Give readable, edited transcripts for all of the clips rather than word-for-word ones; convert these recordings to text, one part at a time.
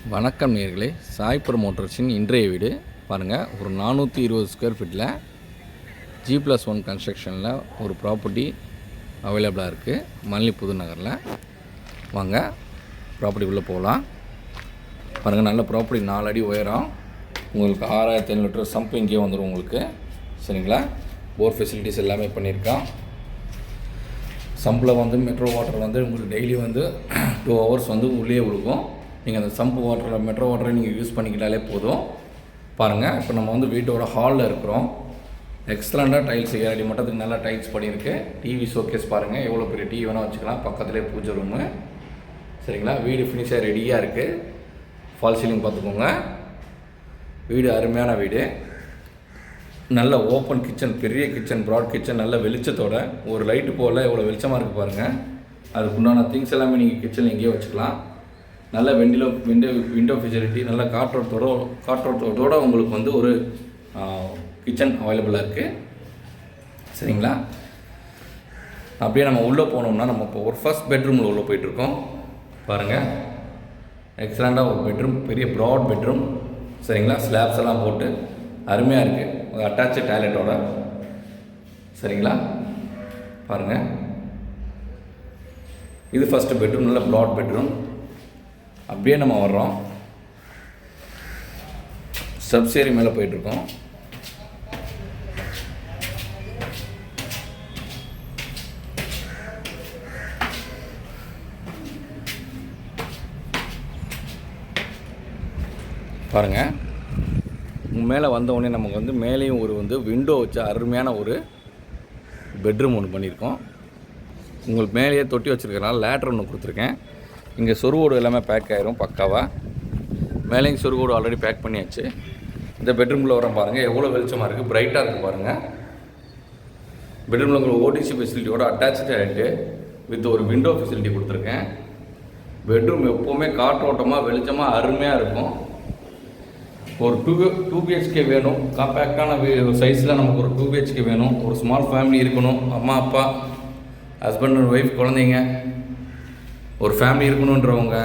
வணக்கம் நேயர்களே, சாய் ப்ரமோட்டர்ஸின் இன்றைய வீடு பாருங்கள். ஒரு 420 ஸ்கொயர் ஃபீட்டில் G+1 கன்ஸ்ட்ரக்ஷனில் ஒரு ப்ராப்பர்ட்டி அவைலபிளாக இருக்குது. மணலி புதுநகரில். வாங்க ப்ராப்பர்ட்டிக்குள்ளே போகலாம். பாருங்கள், நல்ல ப்ராப்பர்ட்டி, 4 அடி உயரம். உங்களுக்கு 6500 லிட்டர் சம்ப் இங்கேயே வந்துடும் உங்களுக்கு. சரிங்களா? போர் ஃபெசிலிட்டிஸ் எல்லாமே பண்ணியிருக்கோம். சம்பில் வந்து மெட்ரோ வாட்டர் வந்து உங்களுக்கு டெய்லி வந்து 2 ஹவர்ஸ் வந்து உள்ளே விழுகும். நீங்கள் அந்த சம்பு வாட்டரில் மெட்ரோ வாட்டரை நீங்கள் யூஸ் பண்ணிக்கிட்டாலே போதும். பாருங்கள், இப்போ நம்ம வந்து வீட்டோட ஹாலில் இருக்கிறோம். எக்ஸலண்ட்டாக டைல்ஸ் 7 அடி மட்டத்துக்கு நல்லா டைல்ஸ் பண்ணியிருக்கு. டிவி ஷோகேஸ் பாருங்கள், எவ்வளோ பெரிய டிவி வேணால் வச்சுக்கலாம். பக்கத்துலேயே பூஜை ரூமு. சரிங்களா? வீடு ஃபினிஷாக ரெடியாக இருக்குது. ஃபால் சீலிங் பார்த்துக்கோங்க. வீடு அருமையான வீடு. நல்ல ஓப்பன் கிச்சன், பெரிய கிச்சன், ப்ராட் கிச்சன், நல்ல வெளிச்சத்தோட. ஒரு லைட்டு போல் எவ்வளோ வெளிச்சமாக இருக்குது பாருங்கள். அதுக்குண்டான திங்ஸ் எல்லாமே நீங்கள் கிச்சனில் எங்கேயோ வச்சுக்கலாம். நல்ல விண்டோ ஃபெசிலிட்டி, நல்ல காற்றோட்டத்தோடு உங்களுக்கு வந்து ஒரு கிச்சன் அவைலபிளாக இருக்குது. சரிங்களா? அப்படியே நம்ம உள்ளே போனோம்னா நம்ம இப்போ ஒரு ஃபர்ஸ்ட் பெட்ரூமில் உள்ளே போயிட்டுருக்கோம். பாருங்கள், எக்ஸலண்ட்டாக ஒரு பெட்ரூம், பெரிய ப்ராட் பெட்ரூம். சரிங்களா? ஸ்லாப்ஸ் எல்லாம் போட்டு அருமையாக இருக்குது. ஒரு அட்டாச்சு டாய்லெட்டோட. சரிங்களா? பாருங்கள், இது ஃபஸ்ட்டு பெட்ரூம், நல்ல ப்ராட் பெட்ரூம். அப்படியே நம்ம வர்றோம், ஸ்டெப்ஸ் ஏறி மேலே போயிட்டுருக்கோம். பாருங்கள், மேலே வந்தவுடனே நமக்கு வந்து மேலேயும் ஒரு விண்டோ வச்ச அருமையான ஒரு பெட்ரூம் ஒன்று பண்ணியிருக்கோம். உங்களுக்கு மேலேயே தொட்டி வச்சுருக்கனால லேட்ரு ஒன்று கொடுத்துருக்கேன். இங்கே சொருவோடு எல்லாமே பேக் ஆகிரும் பக்காவாக. மேலேயும் சொருவோடு ஆல்ரெடி பேக் பண்ணியாச்சு. இந்த பெட்ரூமில் வர பாருங்கள், எவ்வளோ வெளிச்சமாக இருக்குது, பிரைட்டாக இருக்குது பாருங்கள். பெட்ரூமில் உங்களுக்கு ஓடிசி ஃபெசிலிட்டியோட அட்டாச்சு டாய்லெட்டு வித் ஒரு விண்டோ ஃபெசிலிட்டி கொடுத்துருக்கேன். பெட்ரூம் எப்போவுமே காற்றோட்டமாக வெளிச்சமாக அருமையாக இருக்கும். ஒரு 2 BHK வேணும். காம்பேக்டான சைஸில் நமக்கு ஒரு 2 BHK வேணும். ஒரு ஸ்மால் ஃபேமிலி இருக்கணும். அம்மா, அப்பா, ஹஸ்பண்ட் அண்ட் ஒய்ஃப், குழந்தைங்க, ஒரு ஃபேமிலி இருக்கணுன்றவங்க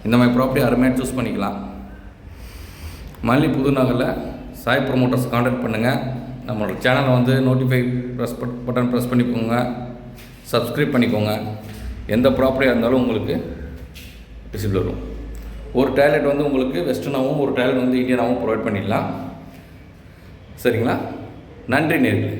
இந்த மாதிரி ப்ராப்பர்ட்டி அருமையாக சூஸ் பண்ணிக்கலாம். மணலி புதுநகரில் சாய் ப்ரமோட்டர்ஸ் கான்டாக்ட் பண்ணுங்கள். நம்மளோட சேனலை வந்து நோட்டிஃபை பட்டன் ப்ரெஸ் பண்ணிக்கோங்க, சப்ஸ்கிரைப் பண்ணிக்கோங்க. எந்த ப்ராப்பர்ட்டியாக இருந்தாலும் உங்களுக்கு விசிபிள் வரும். ஒரு டாய்லெட் வந்து உங்களுக்கு வெஸ்டர்னாகவும், ஒரு டாய்லெட் வந்து இந்தியனாகவும் ப்ரொவைட் பண்ணிடலாம். சரிங்களா? நன்றி நேயர்களே.